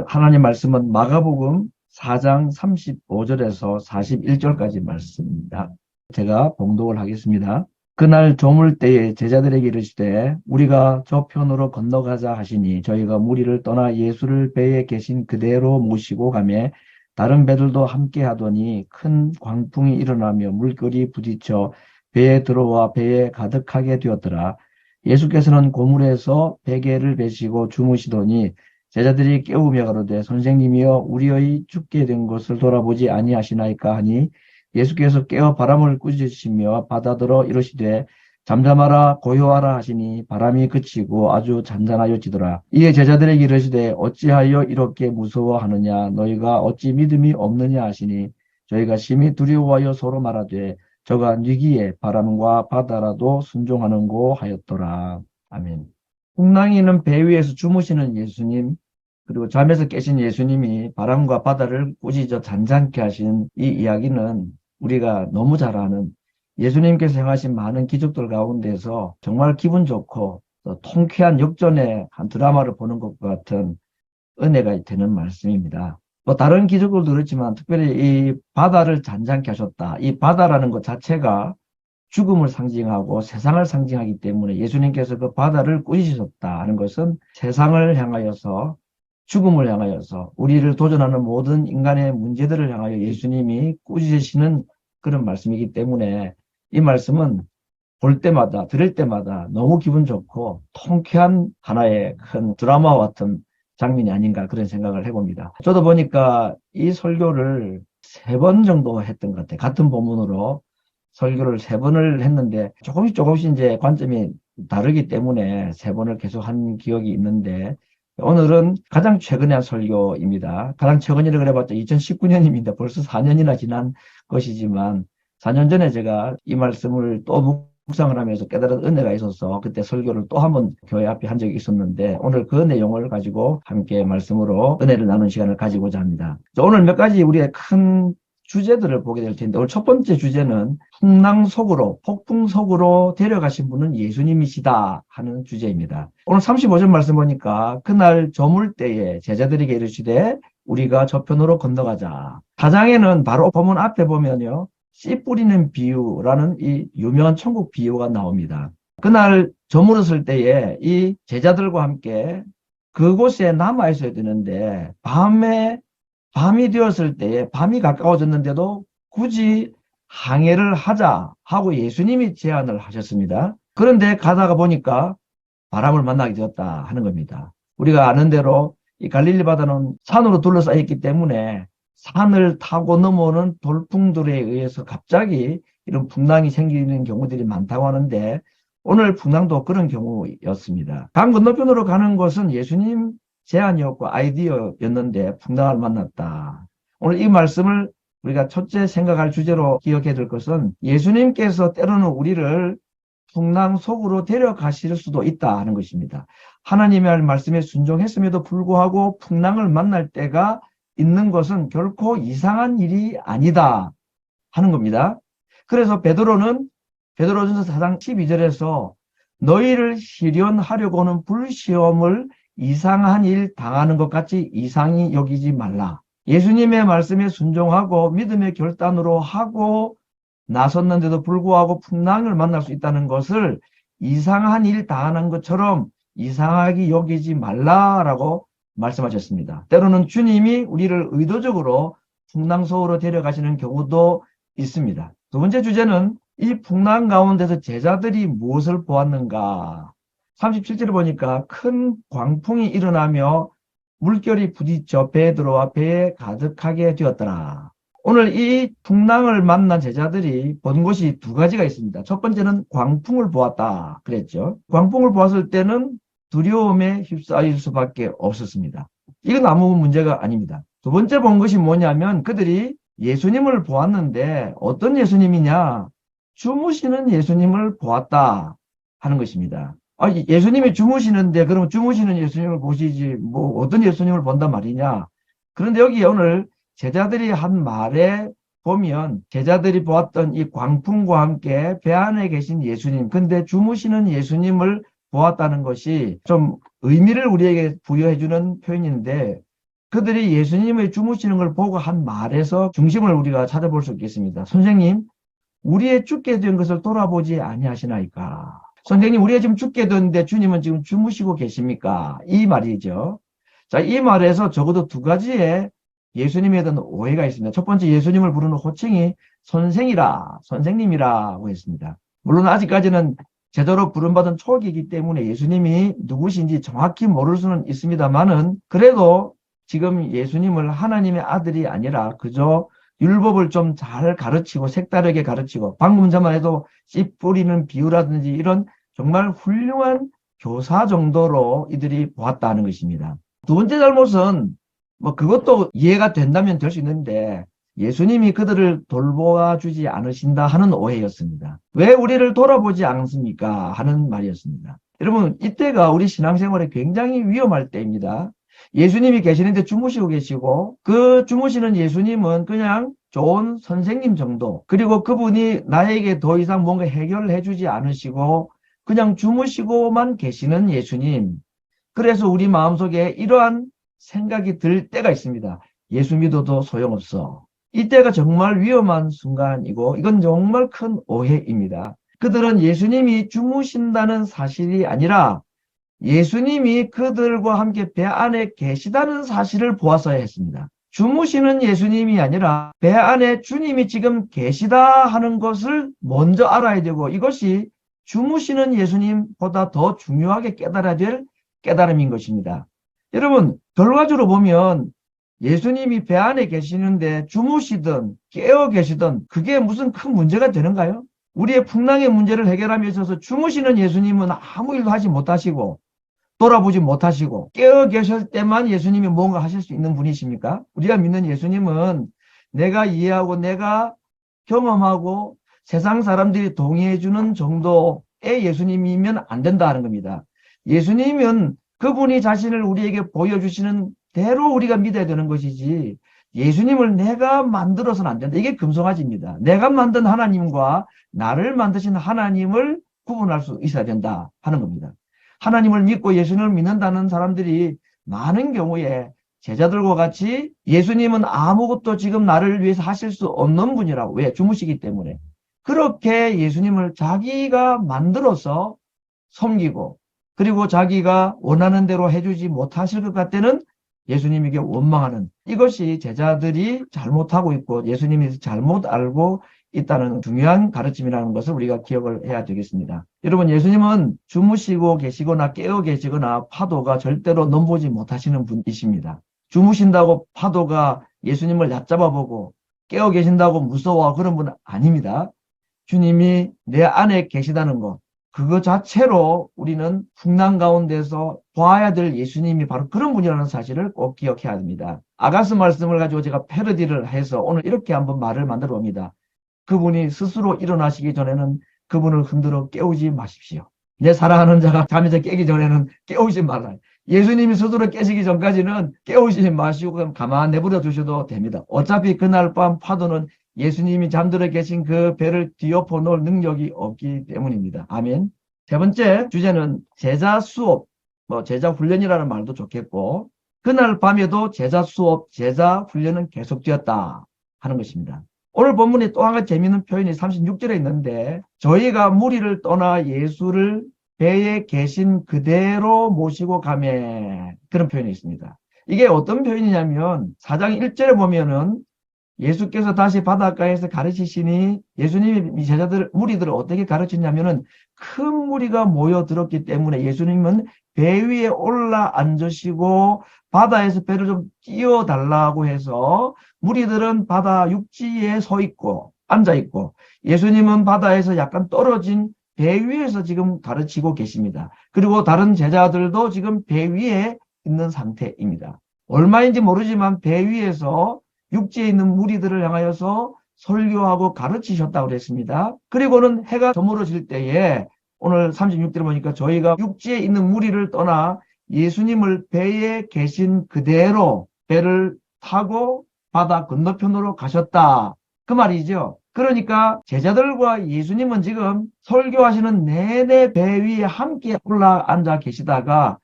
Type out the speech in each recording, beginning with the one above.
하나님 말씀은 마가복음 4장 35절에서 41절까지 말씀입니다. 제가 봉독을 하겠습니다. 그날 저물 때에 제자들에게 이르시되 우리가 저편으로 건너가자 하시니 저희가 무리를 떠나 예수를 배에 계신 그대로 모시고 가매 다른 배들도 함께 하더니 큰 광풍이 일어나며 물결이 부딪혀 배에 들어와 배에 가득하게 되었더라. 예수께서는 고물에서 베개를 베시고 주무시더니 제자들이 깨우며 가로되 선생님이여 우리의 죽게 된 것을 돌아보지 아니하시나이까 하니 예수께서 깨어 바람을 꾸짖으시며 바다더러 이르시되 잠잠하라 고요하라 하시니 바람이 그치고 아주 잔잔하여지더라. 이에 제자들에게 이르시되 어찌하여 이렇게 무서워하느냐 너희가 어찌 믿음이 없느냐 하시니 저희가 심히 두려워하여 서로 말하되 저가 뉘기에 바람과 바다라도 순종하는고 하였더라. 아멘. 풍랑이는 배 위에서 주무시는 예수님, 그리고 잠에서 깨신 예수님이 바람과 바다를 꾸짖어 잔잔케 하신 이 이야기는 우리가 너무 잘 아는 예수님께서 행하신 많은 기적들 가운데서 정말 기분 좋고 또 통쾌한 역전의 한 드라마를 보는 것과 같은 은혜가 되는 말씀입니다. 뭐 다른 기적들도 그렇지만 특별히 이 바다를 잔잔케 하셨다. 이 바다라는 것 자체가 죽음을 상징하고 세상을 상징하기 때문에 예수님께서 그 바다를 꾸짖으셨다 하는 것은 세상을 향하여서 죽음을 향하여서 우리를 도전하는 모든 인간의 문제들을 향하여 예수님이 꾸짖으시는 그런 말씀이기 때문에 이 말씀은 볼 때마다 들을 때마다 너무 기분 좋고 통쾌한 하나의 큰 드라마와 같은 장면이 아닌가 그런 생각을 해봅니다. 저도 보니까 이 설교를 3번 정도 했던 것 같아요. 같은 본문으로 설교를 3번을 했는데 조금씩 이제 관점이 다르기 때문에 3번을 계속 한 기억이 있는데 오늘은 가장 최근에 한 설교입니다. 가장 최근이라고 그래봤자 2019년입니다. 벌써 4년이나 지난 것이지만 4년 전에 제가 이 말씀을 또 묵상을 하면서 깨달은 은혜가 있어서 그때 설교를 또 한 번 교회 앞에 한 적이 있었는데 오늘 그 내용을 가지고 함께 말씀으로 은혜를 나누는 시간을 가지고자 합니다. 오늘 몇 가지 우리의 큰 주제들을 보게 될 텐데 오늘 첫 번째 주제는 풍랑 속으로 폭풍 속으로 데려가신 분은 예수님이시다 하는 주제입니다. 오늘 35절 말씀 보니까 그날 저물 때에 제자들에게 이르시되 우리가 저편으로 건너가자. 4장에는 바로 본문 앞에 보면요 씨 뿌리는 비유라는 이 유명한 천국 비유가 나옵니다. 그날 저물었을 때에 이 제자들과 함께 그곳에 남아 있어야 되는데 밤이 되었을 때에 밤이 가까워졌는데도 굳이 항해를 하자 하고 예수님이 제안을 하셨습니다. 그런데 가다가 보니까 바람을 만나게 되었다 하는 겁니다. 우리가 아는 대로 이 갈릴리 바다는 산으로 둘러싸여 있기 때문에 산을 타고 넘어오는 돌풍들에 의해서 갑자기 이런 풍랑이 생기는 경우들이 많다고 하는데 오늘 풍랑도 그런 경우였습니다. 강 건너편으로 가는 것은 예수님 제안이었고 아이디어였는데 풍랑을 만났다. 오늘 이 말씀을 우리가 첫째 생각할 주제로 기억해야 될 것은 예수님께서 때로는 우리를 풍랑 속으로 데려가실 수도 있다 하는 것입니다. 하나님의 말씀에 순종했음에도 불구하고 풍랑을 만날 때가 있는 것은 결코 이상한 일이 아니다 하는 겁니다. 그래서 베드로전서 4장 12절에서 너희를 시련하려고 하는 불시험을 이상한 일 당하는 것 같이 이상히 여기지 말라. 예수님의 말씀에 순종하고 믿음의 결단으로 하고 나섰는데도 불구하고 풍랑을 만날 수 있다는 것을 이상한 일 당하는 것처럼 이상하게 여기지 말라라고 말씀하셨습니다. 때로는 주님이 우리를 의도적으로 풍랑 속으로 데려가시는 경우도 있습니다. 두 번째 주제는 이 풍랑 가운데서 제자들이 무엇을 보았는가. 37절에 보니까 큰 광풍이 일어나며 물결이 부딪혀 배에 들어와 배에 가득하게 되었더라. 오늘 이 풍랑을 만난 제자들이 본 것이 2가지가 있습니다. 첫 번째는 광풍을 보았다 그랬죠. 광풍을 보았을 때는 두려움에 휩싸일 수밖에 없었습니다. 이건 아무 문제가 아닙니다. 두 번째 본 것이 뭐냐면 그들이 예수님을 보았는데 어떤 예수님이냐? 주무시는 예수님을 보았다 하는 것입니다. 예수님이 주무시는데 그러면 주무시는 예수님을 보시지 뭐 어떤 예수님을 본단 말이냐? 그런데 여기 오늘 제자들이 한 말에 보면 제자들이 보았던 이 광풍과 함께 배 안에 계신 예수님, 근데 주무시는 예수님을 보았다는 것이 좀 의미를 우리에게 부여해주는 표현인데 그들이 예수님의 주무시는 걸 보고 한 말에서 중심을 우리가 찾아볼 수 있겠습니다. 선생님, 우리의 죽게 된 것을 돌아보지 아니하시나이까? 선생님, 우리가 지금 죽게 됐는데 주님은 지금 주무시고 계십니까? 이 말이죠. 자, 이 말에서 적어도 두 가지의 예수님에 대한 오해가 있습니다. 첫 번째, 예수님을 부르는 호칭이 선생이라, 선생님이라고 했습니다. 물론 아직까지는 제대로 부름받은 초기이기 때문에 예수님이 누구신지 정확히 모를 수는 있습니다만은 그래도 지금 예수님을 하나님의 아들이 아니라 그저 율법을 좀 잘 가르치고 색다르게 가르치고 방금 전만 해도 씨 뿌리는 비유라든지 이런 정말 훌륭한 교사 정도로 이들이 보았다는 것입니다. 두 번째 잘못은 뭐 그것도 이해가 된다면 될 수 있는데 예수님이 그들을 돌보아주지 않으신다 하는 오해였습니다. 왜 우리를 돌아보지 않습니까? 하는 말이었습니다. 여러분, 이때가 우리 신앙생활에 굉장히 위험할 때입니다. 예수님이 계시는데 주무시고 계시고 그 주무시는 예수님은 그냥 좋은 선생님 정도, 그리고 그분이 나에게 더 이상 뭔가 해결해 주지 않으시고 그냥 주무시고만 계시는 예수님. 그래서 우리 마음속에 이러한 생각이 들 때가 있습니다. 예수 믿어도 소용없어. 이때가 정말 위험한 순간이고 이건 정말 큰 오해입니다. 그들은 예수님이 주무신다는 사실이 아니라 예수님이 그들과 함께 배 안에 계시다는 사실을 보았어야 했습니다. 주무시는 예수님이 아니라 배 안에 주님이 지금 계시다 하는 것을 먼저 알아야 되고 이것이 주무시는 예수님보다 더 중요하게 깨달아야 될 깨달음인 것입니다. 여러분, 결과적으로 보면 예수님이 배 안에 계시는데 주무시든 깨어 계시든 그게 무슨 큰 문제가 되는가요? 우리의 풍랑의 문제를 해결함에 있어서 주무시는 예수님은 아무 일도 하지 못하시고 돌아보지 못하시고 깨어 계실 때만 예수님이 뭔가 하실 수 있는 분이십니까? 우리가 믿는 예수님은 내가 이해하고 내가 경험하고 세상 사람들이 동의해 주는 정도의 예수님이면 안 된다는 겁니다. 예수님은 그분이 자신을 우리에게 보여주시는 대로 우리가 믿어야 되는 것이지 예수님을 내가 만들어서는 안 된다. 이게 금송아지입니다. 내가 만든 하나님과 나를 만드신 하나님을 구분할 수 있어야 된다 하는 겁니다. 하나님을 믿고 예수님을 믿는다는 사람들이 많은 경우에 제자들과 같이 예수님은 아무것도 지금 나를 위해서 하실 수 없는 분이라고. 왜? 주무시기 때문에. 그렇게 예수님을 자기가 만들어서 섬기고 그리고 자기가 원하는 대로 해주지 못하실 것 같다는 예수님에게 원망하는 이것이 제자들이 잘못하고 있고 예수님이 잘못 알고 있다는 중요한 가르침이라는 것을 우리가 기억을 해야 되겠습니다. 여러분, 예수님은 주무시고 계시거나 깨어 계시거나 파도가 절대로 넘보지 못하시는 분이십니다. 주무신다고 파도가 예수님을 얕잡아보고 깨어 계신다고 무서워 그런 분은 아닙니다. 주님이 내 안에 계시다는 것, 그거 자체로 우리는 풍랑 가운데서 봐야 될 예수님이 바로 그런 분이라는 사실을 꼭 기억해야 합니다. 아가스 말씀을 가지고 제가 패러디를 해서 오늘 이렇게 한번 말을 만들어 봅니다. 그분이 스스로 일어나시기 전에는 그분을 흔들어 깨우지 마십시오. 내 사랑하는 자가 잠에서 깨기 전에는 깨우지 말아요. 예수님이 스스로 깨시기 전까지는 깨우지 마시고 그냥 가만 내버려 두셔도 됩니다. 어차피 그날 밤 파도는 예수님이 잠들어 계신 그 배를 뒤엎어 놓을 능력이 없기 때문입니다. 아멘. 세 번째 주제는 제자 수업, 제자 훈련이라는 말도 좋겠고 그날 밤에도 제자 수업, 제자 훈련은 계속되었다 하는 것입니다. 오늘 본문에 또 한 가지 재미있는 표현이 36절에 있는데 저희가 무리를 떠나 예수를 배에 계신 그대로 모시고 가매 그런 표현이 있습니다. 이게 어떤 표현이냐면 4장 1절에 보면은 예수께서 다시 바닷가에서 가르치시니 예수님이 제자들 무리들을 어떻게 가르치냐면은 큰 무리가 모여들었기 때문에 예수님은 배 위에 올라 앉으시고 바다에서 배를 좀 띄워달라고 해서 무리들은 바다 육지에 서 있고 앉아 있고 예수님은 바다에서 약간 떨어진 배 위에서 지금 가르치고 계십니다. 그리고 다른 제자들도 지금 배 위에 있는 상태입니다. 얼마인지 모르지만 배 위에서 육지에 있는 무리들을 향하여서 설교하고 가르치셨다고 그랬습니다. 그리고는 해가 저물어질 때에 오늘 36절에 보니까 저희가 육지에 있는 무리를 떠나 예수님을 배에 계신 그대로 배를 타고 바다 건너편으로 가셨다. 그 말이죠. 그러니까 제자들과 예수님은 지금 설교하시는 내내 배 위에 함께 올라앉아 계시다가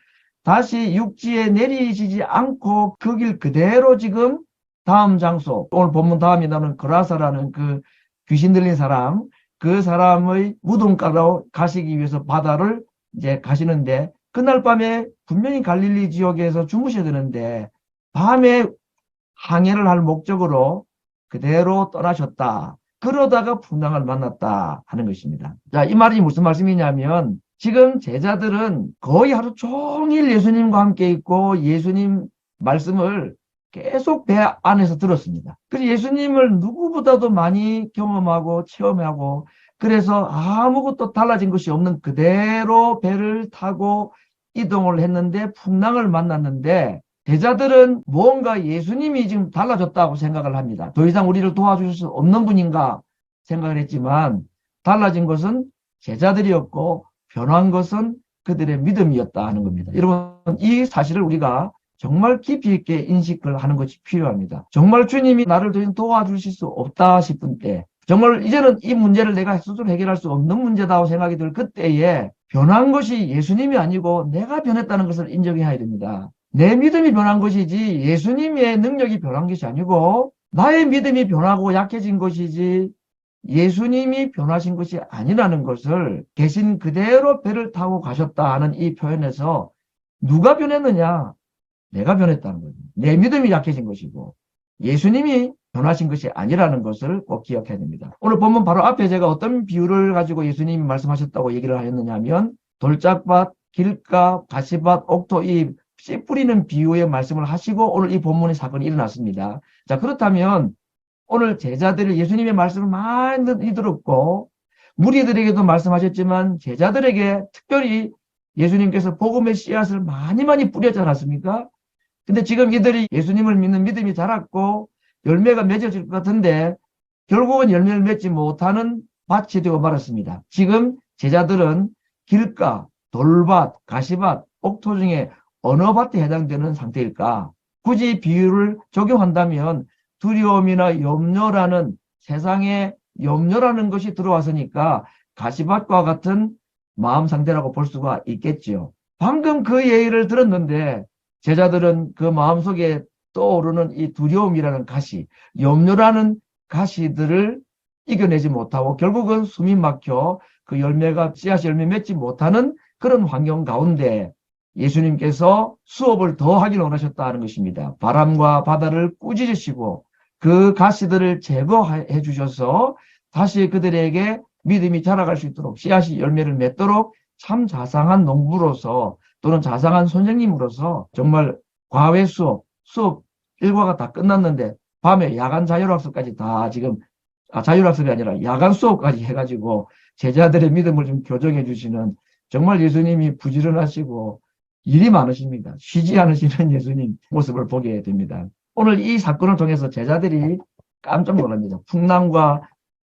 다시 육지에 내리시지 않고 그 길 그대로 지금 다음 장소, 오늘 본문 다음에 나오는 그라사라는 그 귀신 들린 사람, 그 사람의 무덤가로 가시기 위해서 바다를 이제 가시는데, 그날 밤에 분명히 갈릴리 지역에서 주무셔야 되는데 밤에 항해를 할 목적으로 그대로 떠나셨다. 그러다가 풍랑을 만났다 하는 것입니다. 자, 이 말이 무슨 말씀이냐면 지금 제자들은 거의 하루 종일 예수님과 함께 있고 예수님 말씀을 계속 배 안에서 들었습니다. 그래서 예수님을 누구보다도 많이 경험하고 체험하고, 그래서 아무것도 달라진 것이 없는 그대로 배를 타고 이동을 했는데 풍랑을 만났는데, 제자들은 뭔가 예수님이 지금 달라졌다고 생각을 합니다. 더 이상 우리를 도와주실 수 없는 분인가 생각을 했지만, 달라진 것은 제자들이었고 변한 것은 그들의 믿음이었다 하는 겁니다. 여러분, 이 사실을 우리가 정말 깊이 있게 인식을 하는 것이 필요합니다. 정말 주님이 나를 더 이상 도와주실 수 없다 싶은 때, 정말 이제는 이 문제를 내가 스스로 해결할 수 없는 문제다고 생각이 들 그때에 변한 것이 예수님이 아니고 내가 변했다는 것을 인정해야 됩니다. 내 믿음이 변한 것이지 예수님의 능력이 변한 것이 아니고 나의 믿음이 변하고 약해진 것이지 예수님이 변하신 것이 아니라는 것을 계신 그대로 배를 타고 가셨다 하는 이 표현에서 누가 변했느냐? 내가 변했다는 거죠. 내 믿음이 약해진 것이고 예수님이 변하신 것이 아니라는 것을 꼭 기억해야 됩니다. 오늘 본문 바로 앞에 제가 어떤 비유를 가지고 예수님이 말씀하셨다고 얘기를 하였느냐 하면, 돌짝밭, 길가, 가시밭, 옥토, 이 씨 뿌리는 비유의 말씀을 하시고 오늘 이 본문의 사건이 일어났습니다. 자, 그렇다면 오늘 제자들이 예수님의 말씀을 많이 들었고 무리들에게도 말씀하셨지만 제자들에게 특별히 예수님께서 복음의 씨앗을 많이 뿌렸지 않았습니까? 근데 지금 이들이 예수님을 믿는 믿음이 자랐고 열매가 맺어질 것 같은데 결국은 열매를 맺지 못하는 밭이 되고 말았습니다. 지금 제자들은 길가, 돌밭, 가시밭, 옥토 중에 어느 밭에 해당되는 상태일까? 굳이 비유를 적용한다면 두려움이나 염려라는, 세상에 염려라는 것이 들어왔으니까 가시밭과 같은 마음 상태라고 볼 수가 있겠지요. 방금 그 예의를 들었는데 제자들은 그 마음속에 떠오르는 이 두려움이라는 가시, 염려라는 가시들을 이겨내지 못하고 결국은 숨이 막혀 그 열매가 씨앗이 열매 맺지 못하는 그런 환경 가운데 예수님께서 수업을 더 하기를 원하셨다는 것입니다. 바람과 바다를 꾸짖으시고 그 가시들을 제거해 주셔서 다시 그들에게 믿음이 자라갈 수 있도록, 씨앗이 열매를 맺도록 참 자상한 농부로서 또는 자상한 선생님으로서 정말 과외 수업 일과가 다 끝났는데 밤에 야간 자율학습까지 다 지금, 자율학습이 아니라 야간 수업까지 해가지고 제자들의 믿음을 좀 교정해 주시는, 정말 예수님이 부지런하시고 일이 많으십니다. 쉬지 않으시는 예수님 모습을 보게 됩니다. 오늘 이 사건을 통해서 제자들이 깜짝 놀랍니다. 풍랑과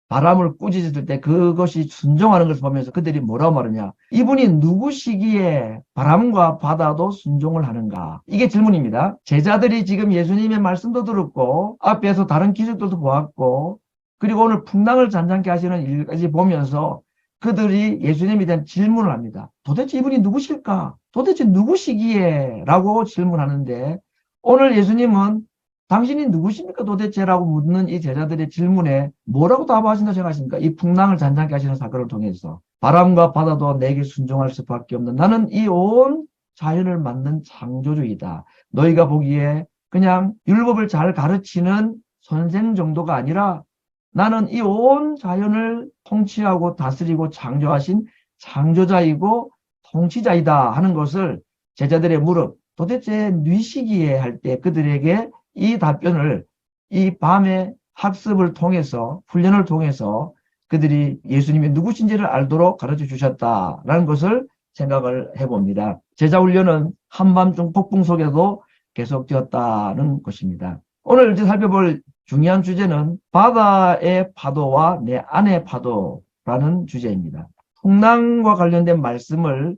바람을 꾸짖을 때 그것이 순종하는 것을 보면서 그들이 뭐라고 말하냐? 이분이 누구시기에 바람과 바다도 순종을 하는가? 이게 질문입니다. 제자들이 지금 예수님의 말씀도 들었고 앞에서 다른 기적들도 보았고 그리고 오늘 풍랑을 잔잔케 하시는 일까지 보면서 그들이 예수님에 대한 질문을 합니다. 도대체 이분이 누구실까? 도대체 누구시기에? 라고 질문하는데 오늘 예수님은 당신이 누구십니까 도대체? 라고 묻는 이 제자들의 질문에 뭐라고 답하신다고 생각하십니까? 이 풍랑을 잔잔케 하시는 사건을 통해서 바람과 바다도 내게 순종할 수밖에 없는, 나는 이 온 자연을 만든 창조주이다. 너희가 보기에 그냥 율법을 잘 가르치는 선생 정도가 아니라 나는 이 온 자연을 통치하고 다스리고 창조하신 창조자이고 통치자이다 하는 것을 제자들의 물어 도대체 뉘시기에 할 때 그들에게 이 답변을 이 밤의 학습을 통해서, 훈련을 통해서 그들이 예수님이 누구신지를 알도록 가르쳐 주셨다라는 것을 생각을 해봅니다. 제자훈련은 한밤중 폭풍 속에도 계속되었다는 것입니다. 오늘 이제 살펴볼 중요한 주제는 바다의 파도와 내 안의 파도라는 주제입니다. 풍랑과 관련된 말씀을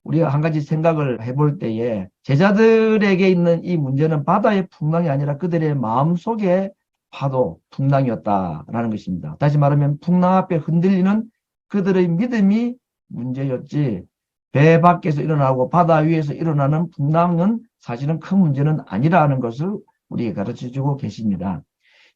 우리가 한 가지 생각을 해볼 때에 제자들에게 있는 이 문제는 바다의 풍랑이 아니라 그들의 마음속의 파도, 풍랑이었다라는 것입니다. 다시 말하면 풍랑 앞에 흔들리는 그들의 믿음이 문제였지 배 밖에서 일어나고 바다 위에서 일어나는 풍랑은 사실은 큰 문제는 아니라는 것을 우리에게 가르쳐주고 계십니다.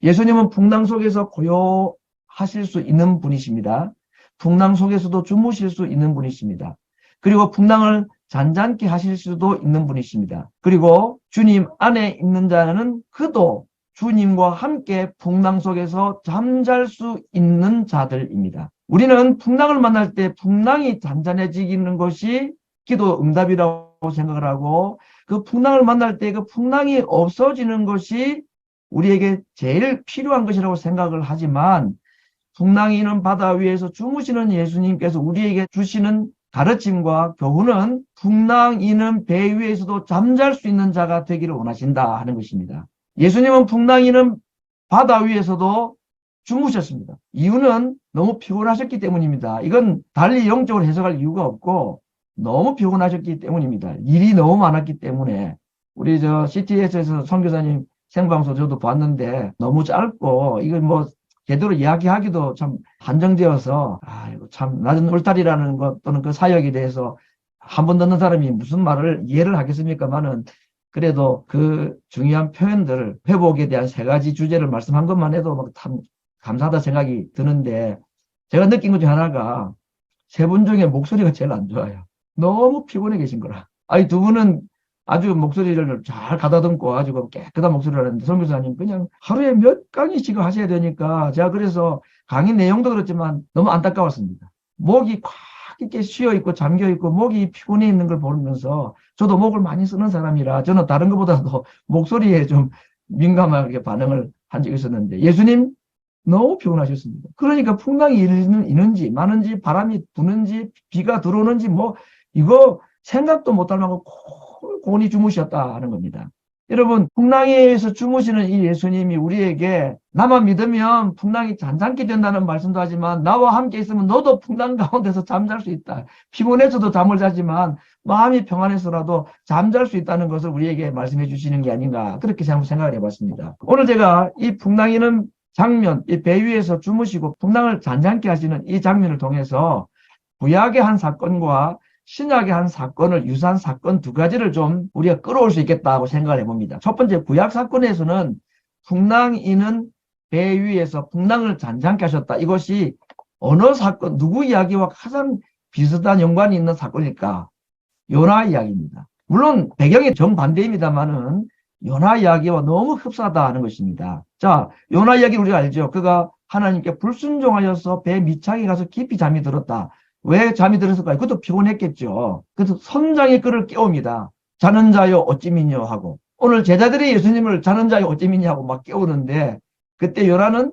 예수님은 풍랑 속에서 고요하실 수 있는 분이십니다. 풍랑 속에서도 주무실 수 있는 분이십니다. 그리고 풍랑을 잔잔케 하실 수도 있는 분이십니다. 그리고 주님 안에 있는 자는 그도 주님과 함께 풍랑 속에서 잠잘 수 있는 자들입니다. 우리는 풍랑을 만날 때 풍랑이 잔잔해지는 것이 기도 응답이라고 생각을 하고, 그 풍랑을 만날 때 그 풍랑이 없어지는 것이 우리에게 제일 필요한 것이라고 생각을 하지만, 풍랑이 있는 바다 위에서 주무시는 예수님께서 우리에게 주시는 가르침과 교훈은 풍랑이 있는 배 위에서도 잠잘 수 있는 자가 되기를 원하신다 하는 것입니다. 예수님은 풍랑이 있는 바다 위에서도 주무셨습니다. 이유는 너무 피곤하셨기 때문입니다. 이건 달리 영적으로 해석할 이유가 없고 너무 피곤하셨기 때문입니다. 일이 너무 많았기 때문에. 우리 CTS에서 선교사님 생방송 저도 봤는데 너무 짧고, 이걸 뭐 제대로 이야기하기도 참 한정되어서, 이거 참 낮은 울타리라는 것 또는 그 사역에 대해서 한 번 듣는 사람이 무슨 말을 이해를 하겠습니까만은, 그래도 그 중요한 표현들, 회복에 대한 3가지 주제를 말씀한 것만 해도 막 참 감사하다 생각이 드는데, 제가 느낀 것 중 하나가 3분 중에 목소리가 제일 안 좋아요. 너무 피곤해 계신 거라. 두 분은 아주 목소리를 잘 가다듬고 아주 깨끗한 목소리를 하는데, 선교사님 그냥 하루에 몇 강의씩 하셔야 되니까, 제가 그래서 강의 내용도 그렇지만 너무 안타까웠습니다. 목이 꽉 이렇게 쉬어 있고 잠겨 있고 목이 피곤해 있는 걸 보면서, 저도 목을 많이 쓰는 사람이라 저는 다른 것보다도 목소리에 좀 민감하게 반응을 한 적이 있었는데, 예수님 너무 피곤하셨습니다. 그러니까 풍랑이 있는지 많은지 바람이 부는지 비가 들어오는지 뭐 이거 생각도 못할 만큼 고온히 주무셨다 하는 겁니다. 여러분, 풍랑에서 주무시는 이 예수님이 우리에게 나만 믿으면 풍랑이 잔잔케 된다는 말씀도 하지만, 나와 함께 있으면 너도 풍랑 가운데서 잠잘 수 있다. 피곤해서도 잠을 자지만 마음이 평안해서라도 잠잘 수 있다는 것을 우리에게 말씀해 주시는 게 아닌가, 그렇게 생각을 해봤습니다. 오늘 제가 이 풍랑이는 장면, 이 배 위에서 주무시고 풍랑을 잔잔케 하시는 이 장면을 통해서 구약의 한 사건과 신약의 한 사건을, 유사한 사건 2가지를 좀 우리가 끌어올 수 있겠다고 생각을 해봅니다. 첫 번째, 구약 사건에서는 풍랑이는 배 위에서 풍랑을 잔잔케 하셨다. 이것이 어느 사건, 누구 이야기와 가장 비슷한 연관이 있는 사건일까? 요나 이야기입니다. 물론 배경이 정반대입니다만은 요나 이야기와 너무 흡사하다 하는 것입니다. 자, 요나 이야기 우리가 알죠. 그가 하나님께 불순종하여서 배 밑창에 가서 깊이 잠이 들었다. 왜 잠이 들었을까요? 그것도 피곤했겠죠. 그래서 선장이 그를 깨웁니다. 자는 자여 어찌 믿냐 하고. 오늘 제자들이 예수님을 자는 자여 어찌 믿냐 하고 막 깨우는데, 그때 요나는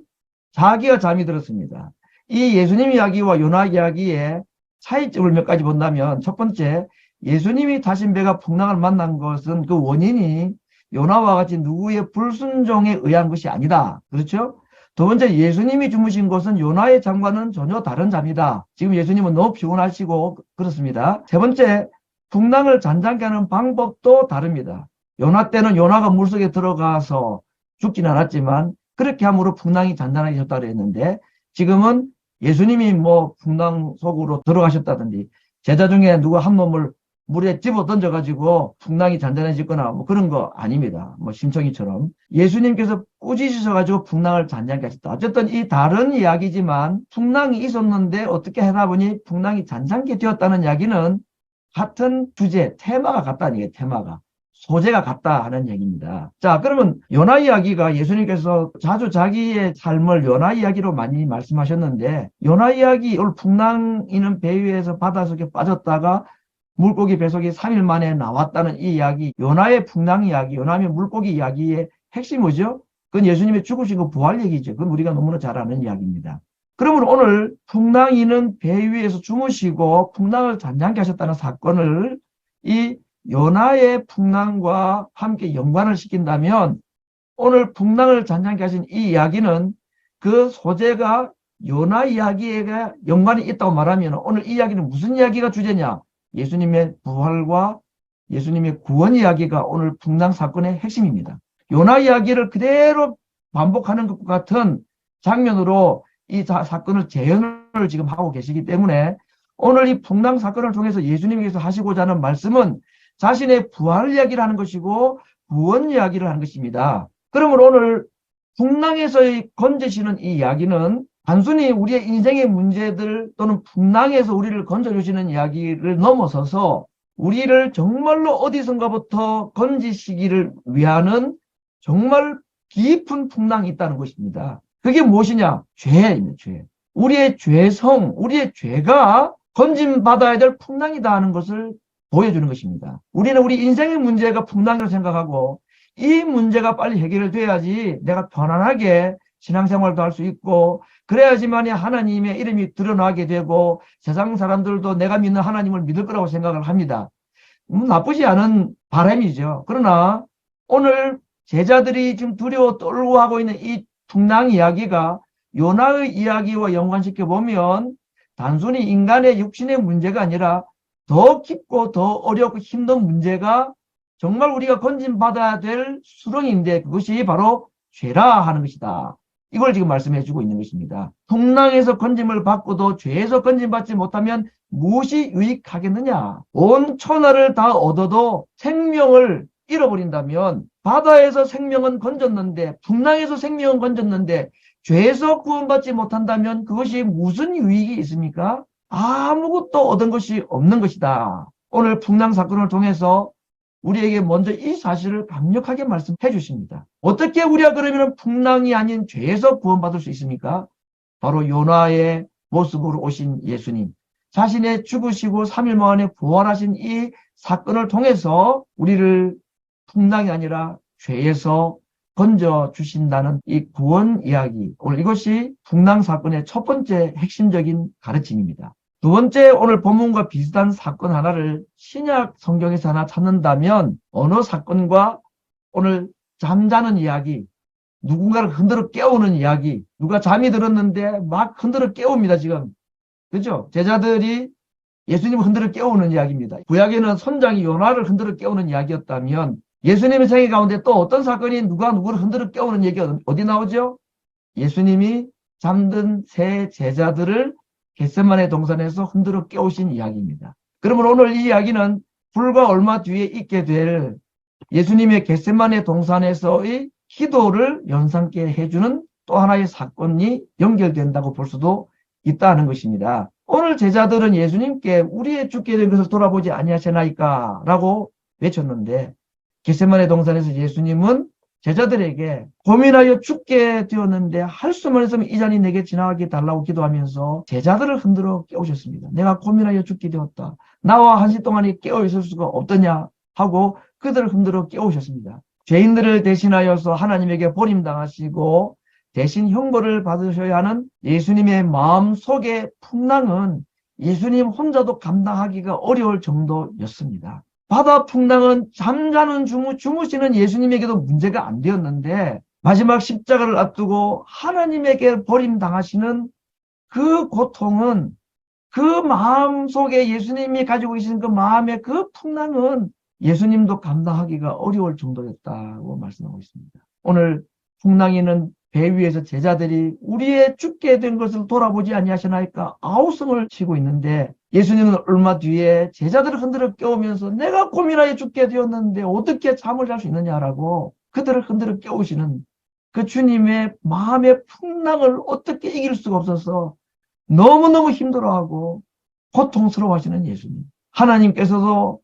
자기가 잠이 들었습니다. 이 예수님 이야기와 요나 이야기의 차이점을 몇 가지 본다면, 첫 번째, 예수님이 타신 배가 풍랑을 만난 것은 그 원인이 요나와 같이 누구의 불순종에 의한 것이 아니다. 그렇죠? 두 번째, 예수님이 주무신 것은 요나의 잠과는 전혀 다른 잠이다. 지금 예수님은 너무 피곤하시고 그렇습니다. 세 번째, 풍랑을 잔잔케 하는 방법도 다릅니다. 요나 때는 요나가 물속에 들어가서 죽진 않았지만 그렇게 함으로 풍랑이 잔잔해졌다고 했는데, 지금은 예수님이 뭐 풍랑 속으로 들어가셨다든지 제자 중에 누가 한 놈을 물에 집어 던져가지고 풍랑이 잔잔해지거나 뭐 그런 거 아닙니다. 뭐 심청이처럼 예수님께서 꾸짖으셔가지고 풍랑을 잔잔케 하셨다. 어쨌든 이 다른 이야기지만 풍랑이 있었는데 어떻게 하다 보니 풍랑이 잔잔케 되었다는 이야기는 같은 주제, 테마가 같다는 얘기예요. 테마가. 소재가 같다 하는 얘기입니다. 자, 그러면 요나 이야기가, 예수님께서 자주 자기의 삶을 요나 이야기로 많이 말씀하셨는데, 요나 이야기, 오늘 풍랑이는 배 위에서 바닷속에 빠졌다가 물고기 뱃속에 3일 만에 나왔다는 이 이야기, 요나의 풍랑 이야기, 요나의 물고기 이야기의 핵심이 뭐죠? 그건 예수님의 죽으신 그 부활 얘기죠. 그건 우리가 너무나 잘 아는 이야기입니다. 그러면 오늘 풍랑이는 배 위에서 주무시고 풍랑을 잔잔케 하셨다는 사건을 이 요나의 풍랑과 함께 연관을 시킨다면, 오늘 풍랑을 잔잔케 하신 이 이야기는 그 소재가 요나 이야기에 연관이 있다고 말하면, 오늘 이 이야기는 무슨 이야기가 주제냐? 예수님의 부활과 예수님의 구원 이야기가 오늘 풍랑 사건의 핵심입니다. 요나 이야기를 그대로 반복하는 것과 같은 장면으로 이 사건을 재현을 지금 하고 계시기 때문에, 오늘 이 풍랑 사건을 통해서 예수님께서 하시고자 하는 말씀은 자신의 부활 이야기를 하는 것이고 구원 이야기를 하는 것입니다. 그러므로 오늘 풍랑에서의 건지시는 이 이야기는 단순히 우리의 인생의 문제들 또는 풍랑에서 우리를 건져주시는 이야기를 넘어서서 우리를 정말로 어디선가부터 건지시기를 위하는 정말 깊은 풍랑이 있다는 것입니다. 그게 무엇이냐? 죄입니다. 죄. 우리의 죄성, 우리의 죄가 건짐받아야 될 풍랑이다 하는 것을 보여주는 것입니다. 우리는 우리 인생의 문제가 풍랑이라고 생각하고 이 문제가 빨리 해결돼야지 내가 편안하게 신앙생활도 할 수 있고 그래야지만이 하나님의 이름이 드러나게 되고 세상 사람들도 내가 믿는 하나님을 믿을 거라고 생각을 합니다. 나쁘지 않은 바람이죠. 그러나 오늘 제자들이 지금 두려워 떨고 하고 있는 이 풍랑 이야기가 요나의 이야기와 연관시켜 보면 단순히 인간의 육신의 문제가 아니라 더 깊고 더 어렵고 힘든 문제가 정말 우리가 건진받아야 될 수렁인데 그것이 바로 죄라 하는 것이다. 이걸 지금 말씀해 주고 있는 것입니다. 풍랑에서 건짐을 받고도 죄에서 건짐받지 못하면 무엇이 유익하겠느냐? 온 천하를 다 얻어도 생명을 잃어버린다면 바다에서 생명은 건졌는데 풍랑에서 생명은 건졌는데 죄에서 구원받지 못한다면 그것이 무슨 유익이 있습니까? 아무것도 얻은 것이 없는 것이다. 오늘 풍랑 사건을 통해서 우리에게 먼저 이 사실을 강력하게 말씀해 주십니다. 어떻게 우리가 그러면 풍랑이 아닌 죄에서 구원받을 수 있습니까? 바로 요나의 모습으로 오신 예수님. 자신의 죽으시고 3일 만에 부활하신 이 사건을 통해서 우리를 풍랑이 아니라 죄에서 건져주신다는 이 구원 이야기. 오늘 이것이 풍랑 사건의 첫 번째 핵심적인 가르침입니다. 두 번째 오늘 본문과 비슷한 사건 하나를 신약 성경에서 하나 찾는다면 어느 사건과 오늘 잠자는 이야기, 누군가를 흔들어 깨우는 이야기, 누가 잠이 들었는데 막 흔들어 깨웁니다 지금. 그죠? 제자들이 예수님을 흔들어 깨우는 이야기입니다. 구약에는 선장이 요나를 흔들어 깨우는 이야기였다면 예수님의 생애 가운데 또 어떤 사건이 누가 누구를 흔들어 깨우는 얘기가 어디 나오죠? 예수님이 잠든 세 제자들을 겟세마네 동산에서 흔들어 깨우신 이야기입니다. 그러면 오늘 이 이야기는 불과 얼마 뒤에 있게 될 예수님의 겟세마네 동산에서의 기도를 연상케 해주는 또 하나의 사건이 연결된다고 볼 수도 있다는 것입니다. 오늘 제자들은 예수님께 우리의 죽게 된 것을 돌아보지 아니하시나이까 라고 외쳤는데 겟세마네 동산에서 예수님은 제자들에게 고민하여 죽게 되었는데 할 수만 있으면 이 잔이 내게 지나가게 달라고 기도하면서 제자들을 흔들어 깨우셨습니다. 내가 고민하여 죽게 되었다. 나와 한시 동안에 깨어 있을 수가 없더냐 하고 그들을 흔들어 깨우셨습니다. 죄인들을 대신하여서 하나님에게 버림당하시고 대신 형벌을 받으셔야 하는 예수님의 마음속의 풍랑은 예수님 혼자도 감당하기가 어려울 정도였습니다. 바다 풍랑은 잠자는 주무시는 예수님에게도 문제가 안 되었는데 마지막 십자가를 앞두고 하나님에게 버림당하시는 그 고통은 그 마음 속에 예수님이 가지고 계신 그 마음의 그 풍랑은 예수님도 감당하기가 어려울 정도였다고 말씀하고 있습니다. 오늘 풍랑에는 배 위에서 제자들이 우리의 죽게 된 것을 돌아보지 아니하시나이까 아우성을 치고 있는데 예수님은 얼마 뒤에 제자들을 흔들어 깨우면서 내가 고민하여 죽게 되었는데 어떻게 잠을 잘 수 있느냐라고 그들을 흔들어 깨우시는 그 주님의 마음의 풍랑을 어떻게 이길 수가 없어서 너무너무 힘들어하고 고통스러워하시는 예수님. 하나님께서도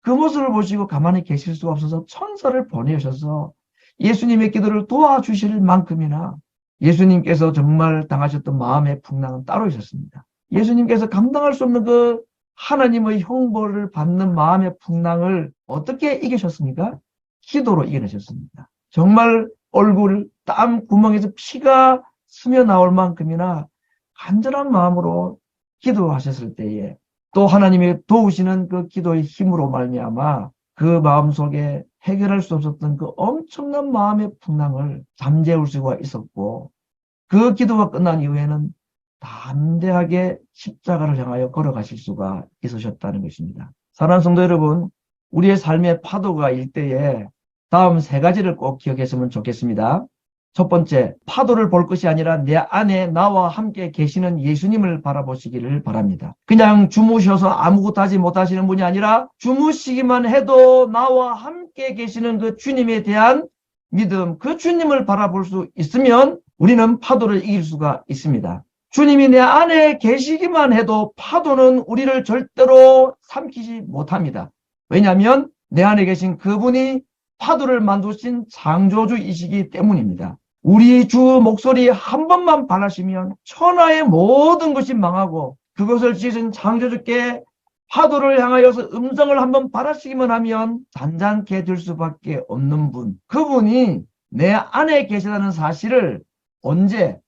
그 모습을 보시고 가만히 계실 수가 없어서 천사를 보내셔서 예수님의 기도를 도와주실 만큼이나 예수님께서 정말 당하셨던 마음의 풍랑은 따로 있었습니다. 예수님께서 감당할 수 없는 그 하나님의 형벌을 받는 마음의 풍랑을 어떻게 이기셨습니까? 기도로 이겨내셨습니다. 정말 얼굴, 땀 구멍에서 피가 스며 나올 만큼이나 간절한 마음으로 기도하셨을 때에 또 하나님이 도우시는 그 기도의 힘으로 말미암아 그 마음속에 해결할 수 없었던 그 엄청난 마음의 풍랑을 잠재울 수가 있었고 그 기도가 끝난 이후에는 담대하게 십자가를 향하여 걸어가실 수가 있으셨다는 것입니다. 사랑하는 성도 여러분, 우리의 삶의 파도가 일 때에 다음 세 가지를 꼭 기억했으면 좋겠습니다. 첫 번째, 파도를 볼 것이 아니라 내 안에 나와 함께 계시는 예수님을 바라보시기를 바랍니다. 그냥 주무셔서 아무것도 하지 못하시는 분이 아니라 주무시기만 해도 나와 함께 계시는 그 주님에 대한 믿음, 그 주님을 바라볼 수 있으면 우리는 파도를 이길 수가 있습니다. 주님이 내 안에 계시기만 해도 파도는 우리를 절대로 삼키지 못합니다. 왜냐하면 내 안에 계신 그분이 파도를 만드신 창조주이시기 때문입니다. 우리 주 목소리 한 번만 발하시면 천하의 모든 것이 망하고 그것을 지으신 창조주께 파도를 향하여서 음성을 한번 발하시기만 하면 잔잔케 될 수밖에 없는 분, 그분이 내 안에 계시다는 사실을 언제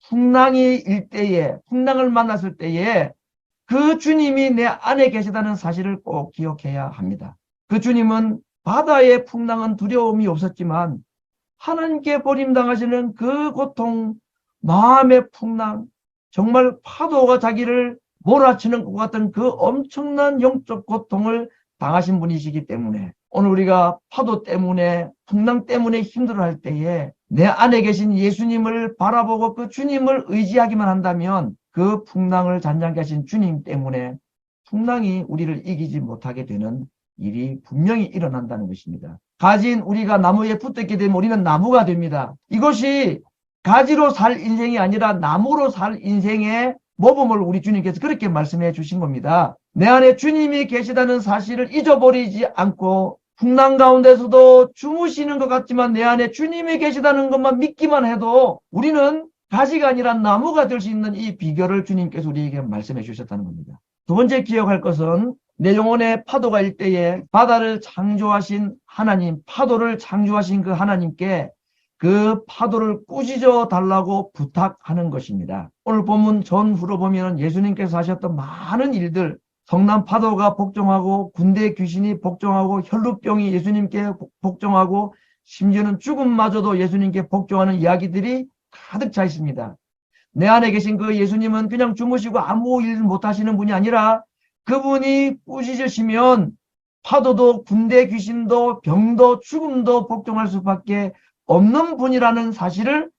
풍랑이 일 때에, 풍랑을 만났을 때에 그 주님이 내 안에 계시다는 사실을 꼭 기억해야 합니다. 그 주님은 바다의 풍랑은 두려움이 없었지만 하나님께 버림당하시는 그 고통, 마음의 풍랑, 정말 파도가 자기를 몰아치는 것 같은 그 엄청난 영적 고통을 당하신 분이시기 때문에 오늘 우리가 파도 때문에, 풍랑 때문에 힘들어할 때에 내 안에 계신 예수님을 바라보고 그 주님을 의지하기만 한다면 그 풍랑을 잔잔케 하신 주님 때문에 풍랑이 우리를 이기지 못하게 되는 일이 분명히 일어난다는 것입니다. 가지인 우리가 나무에 붙었게 되면 우리는 나무가 됩니다. 이것이 가지로 살 인생이 아니라 나무로 살 인생의 모범을 우리 주님께서 그렇게 말씀해 주신 겁니다. 내 안에 주님이 계시다는 사실을 잊어버리지 않고 풍랑 가운데서도 주무시는 것 같지만 내 안에 주님이 계시다는 것만 믿기만 해도 우리는 가지가 아니라 나무가 될 수 있는 이 비결을 주님께서 우리에게 말씀해 주셨다는 겁니다. 두 번째 기억할 것은 내 영혼의 파도가 일 때에 바다를 창조하신 하나님, 파도를 창조하신 그 하나님께 그 파도를 꾸짖어 달라고 부탁하는 것입니다. 오늘 본문 전후로 보면 예수님께서 하셨던 많은 일들, 성남 파도가 복종하고 군대 귀신이 복종하고 혈루병이 예수님께 복종하고 심지어는 죽음마저도 예수님께 복종하는 이야기들이 가득 차 있습니다. 내 안에 계신 그 예수님은 그냥 주무시고 아무 일 못하시는 분이 아니라 그분이 꾸짖으시면 파도도 군대 귀신도 병도 죽음도 복종할 수밖에 없는 분이라는 사실을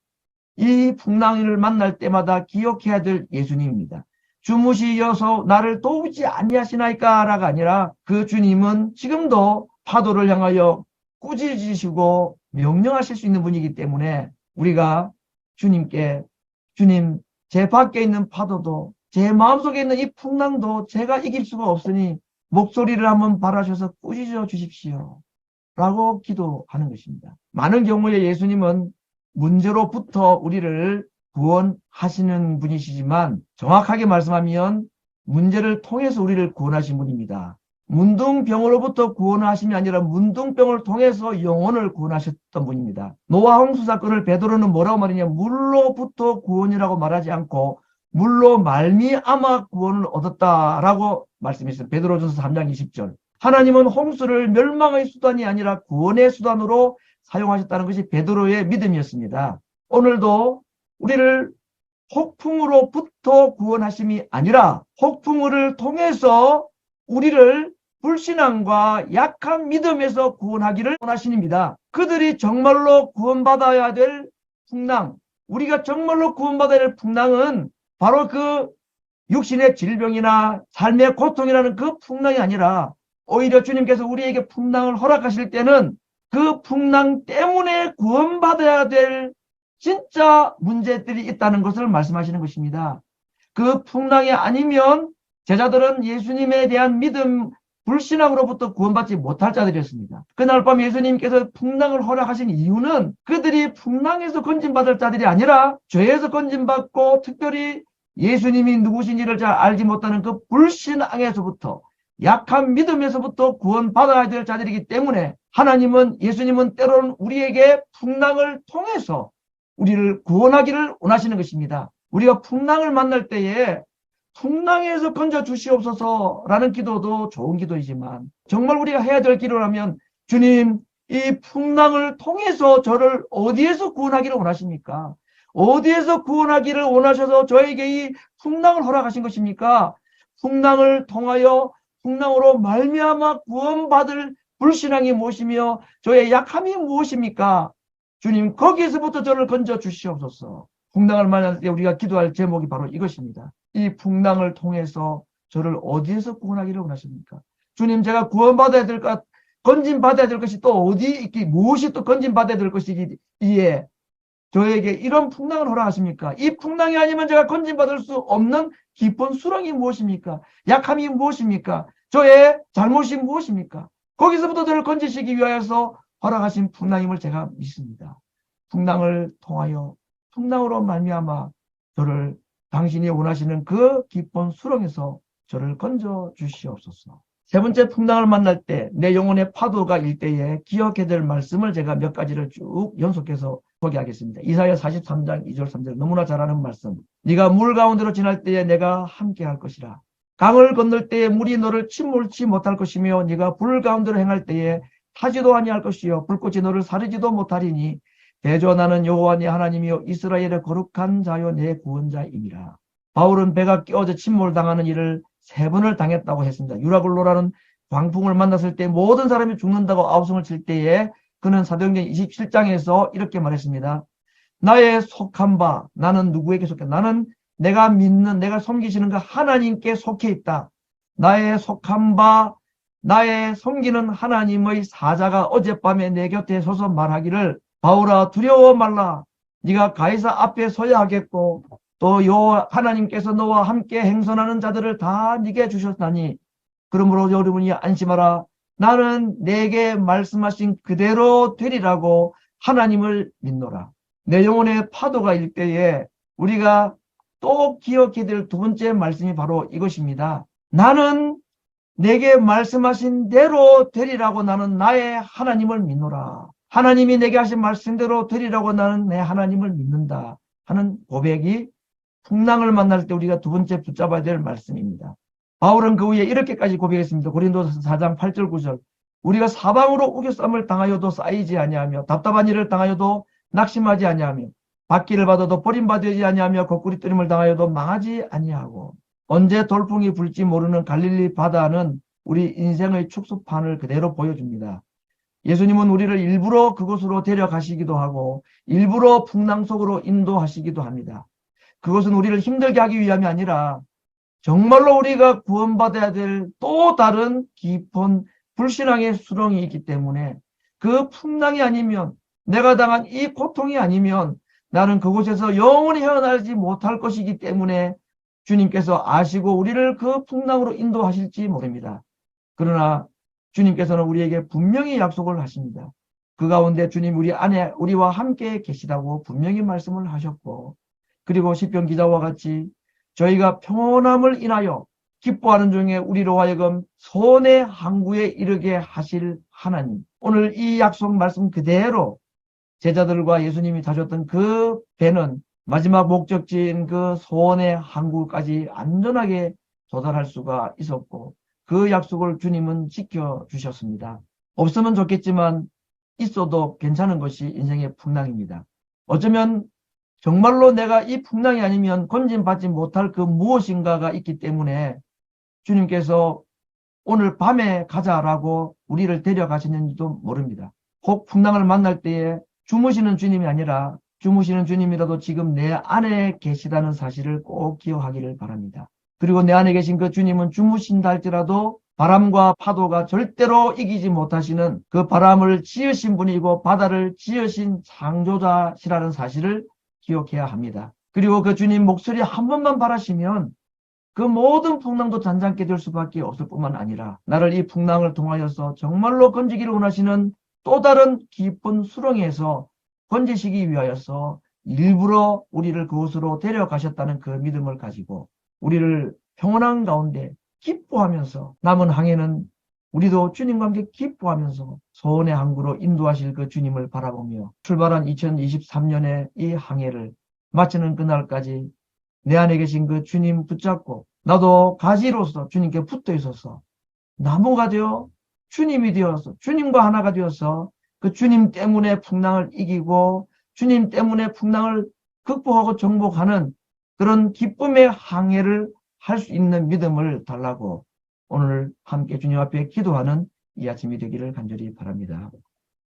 이 풍랑을 만날 때마다 기억해야 될 예수님입니다. 주무시어서 나를 도우지 아니하시나이까라가 아니라 그 주님은 지금도 파도를 향하여 꾸짖으시고 명령하실 수 있는 분이기 때문에 우리가 주님께 주님, 제 밖에 있는 파도도 제 마음속에 있는 이 풍랑도 제가 이길 수가 없으니 목소리를 한번 발하셔서 꾸짖어 주십시오 라고 기도하는 것입니다. 많은 경우에 예수님은 문제로부터 우리를 구원하시는 분이시지만 정확하게 말씀하면 문제를 통해서 우리를 구원하신 분입니다. 문둥병으로부터 구원하심이 아니라 문둥병을 통해서 영혼을 구원하셨던 분입니다. 노아 홍수 사건을 베드로는 뭐라고 말하냐, 물로부터 구원이라고 말하지 않고 물로 말미암아 구원을 얻었다라고 말씀했어요. 베드로전서 3장 20절. 하나님은 홍수를 멸망의 수단이 아니라 구원의 수단으로 사용하셨다는 것이 베드로의 믿음이었습니다. 오늘도 우리를 폭풍으로부터 구원하심이 아니라 폭풍을 통해서 우리를 불신앙과 약한 믿음에서 구원하기를 원하십니다. 그들이 정말로 구원받아야 될 풍랑, 우리가 정말로 구원받아야 될 풍랑은 바로 그 육신의 질병이나 삶의 고통이라는 그 풍랑이 아니라 오히려 주님께서 우리에게 풍랑을 허락하실 때는 그 풍랑 때문에 구원받아야 될 진짜 문제들이 있다는 것을 말씀하시는 것입니다. 그 풍랑이 아니면 제자들은 예수님에 대한 믿음, 불신앙으로부터 구원받지 못할 자들이었습니다. 그날 밤 예수님께서 풍랑을 허락하신 이유는 그들이 풍랑에서 건진받을 자들이 아니라 죄에서 건진받고 특별히 예수님이 누구신지를 잘 알지 못하는 그 불신앙에서부터 약한 믿음에서부터 구원받아야 될 자들이기 때문에 하나님은, 예수님은 때로는 우리에게 풍랑을 통해서 우리를 구원하기를 원하시는 것입니다. 우리가 풍랑을 만날 때에 풍랑에서 건져 주시옵소서라는 기도도 좋은 기도이지만 정말 우리가 해야 될 기도라면 주님, 이 풍랑을 통해서 저를 어디에서 구원하기를 원하십니까? 어디에서 구원하기를 원하셔서 저에게 이 풍랑을 허락하신 것입니까? 풍랑을 통하여 풍랑으로 말미암아 구원받을 불신앙이 무엇이며 저의 약함이 무엇입니까? 주님 거기에서부터 저를 건져 주시옵소서. 풍랑을 만날 때 우리가 기도할 제목이 바로 이것입니다. 이 풍랑을 통해서 저를 어디에서 구원하기를 원하십니까? 주님, 제가 구원받아야 될 것, 건진받아야 될 것이 또 어디 있기, 무엇이 또 건진받아야 될 것이기에 저에게 이런 풍랑을 허락하십니까? 이 풍랑이 아니면 제가 건진받을 수 없는 깊은 수렁이 무엇입니까? 약함이 무엇입니까? 저의 잘못이 무엇입니까? 거기서부터 저를 건지시기 위하여서 허락하신 풍랑임을 제가 믿습니다. 풍랑을 통하여 풍랑으로 말미암아 저를 당신이 원하시는 그 깊은 수렁에서 저를 건져 주시옵소서. 세 번째, 풍랑을 만날 때 내 영혼의 파도가 일 때에 기억해야 될 말씀을 제가 몇 가지를 쭉 연속해서 소개하겠습니다. 이사야 43장 2절 3절 너무나 잘 아는 말씀. 네가 물 가운데로 지날 때에 내가 함께 할 것이라. 강을 건널 때에 물이 너를 침몰치 못할 것이며 네가 불 가운데로 행할 때에 타지도 아니할 것이요 불꽃이 너를 사르지도 못하리니 대저 나는 여호와 네 하나님이요 이스라엘의 거룩한 자요 내 구원자임이라. 바울은 배가 끼어져 침몰당하는 일을 3번을 당했다고 했습니다. 유라굴로라는 광풍을 만났을 때 모든 사람이 죽는다고 아우성을 칠 때에 그는 사도행전 27장에서 이렇게 말했습니다. 나의 속한 바, 나는 누구에게 속해? 나는 내가 믿는, 내가 섬기시는 그 하나님께 속해 있다. 나의 속한 바, 나의 섬기는 하나님의 사자가 어젯밤에 내 곁에 서서 말하기를 바울아 두려워 말라. 네가 가이사 앞에 서야 하겠고 또 요 하나님께서 너와 함께 행선하는 자들을 다 네게 주셨다니 그러므로 여러분이 안심하라. 나는 내게 말씀하신 그대로 되리라고 하나님을 믿노라. 내 영혼의 파도가 일 때에 우리가 또 기억해야 될 두 번째 말씀이 바로 이것입니다. 나는 내게 말씀하신 대로 되리라고 나는 나의 하나님을 믿노라. 하나님이 내게 하신 말씀대로 되리라고 나는 내 하나님을 믿는다 하는 고백이 풍랑을 만날 때 우리가 두 번째 붙잡아야 될 말씀입니다. 바울은 그 후에 이렇게까지 고백했습니다. 고린도서 4장 8절 9절 우리가 사방으로 우겨쌈을 당하여도 쌓이지 아니하며 답답한 일을 당하여도 낙심하지 아니하며 받기를 받아도 버림받지 아니하며 거꾸리 뜨림을 당하여도 망하지 아니하고 언제 돌풍이 불지 모르는 갈릴리 바다는 우리 인생의 축소판을 그대로 보여줍니다. 예수님은 우리를 일부러 그곳으로 데려가시기도 하고 일부러 풍랑 속으로 인도하시기도 합니다. 그것은 우리를 힘들게 하기 위함이 아니라 정말로 우리가 구원받아야 될 또 다른 깊은 불신앙의 수렁이 있기 때문에 그 풍랑이 아니면 내가 당한 이 고통이 아니면 나는 그곳에서 영원히 헤어나지 못할 것이기 때문에 주님께서 아시고 우리를 그 풍랑으로 인도하실지 모릅니다. 그러나 주님께서는 우리에게 분명히 약속을 하십니다. 그 가운데 주님 우리 안에 우리와 함께 계시다고 분명히 말씀을 하셨고 그리고 시편 기자와 같이 저희가 평온함을 인하여 기뻐하는 중에 우리로 하여금 손의 항구에 이르게 하실 하나님. 오늘 이 약속 말씀 그대로 제자들과 예수님이 타셨던 그 배는 마지막 목적지인 그 소원의 항구까지 안전하게 도달할 수가 있었고 그 약속을 주님은 지켜주셨습니다. 없으면 좋겠지만 있어도 괜찮은 것이 인생의 풍랑입니다. 어쩌면 정말로 내가 이 풍랑이 아니면 건진받지 못할 그 무엇인가가 있기 때문에 주님께서 오늘 밤에 가자라고 우리를 데려가시는지도 모릅니다. 혹 풍랑을 만날 때에 주무시는 주님이 아니라 주무시는 주님이라도 지금 내 안에 계시다는 사실을 꼭 기억하기를 바랍니다. 그리고 내 안에 계신 그 주님은 주무신다 할지라도 바람과 파도가 절대로 이기지 못하시는 그 바람을 지으신 분이고 바다를 지으신 창조자시라는 사실을 기억해야 합니다. 그리고 그 주님 목소리 한 번만 바라시면 그 모든 풍랑도 잔잔케 될 수밖에 없을 뿐만 아니라 나를 이 풍랑을 통하여서 정말로 건지기를 원하시는 또 다른 깊은 수렁에서 건지시기 위하여서 일부러 우리를 그곳으로 데려가셨다는 그 믿음을 가지고 우리를 평온한 가운데 기뻐하면서 남은 항해는 우리도 주님과 함께 기뻐하면서 소원의 항구로 인도하실 그 주님을 바라보며 출발한 2023년의 이 항해를 마치는 그날까지 내 안에 계신 그 주님 붙잡고 나도 가지로서 주님께 붙어 있어서 나무가 되어 주님이 되어서 주님과 하나가 되어서 그 주님 때문에 풍랑을 이기고 주님 때문에 풍랑을 극복하고 정복하는 그런 기쁨의 항해를 할 수 있는 믿음을 달라고 오늘 함께 주님 앞에 기도하는 이 아침이 되기를 간절히 바랍니다.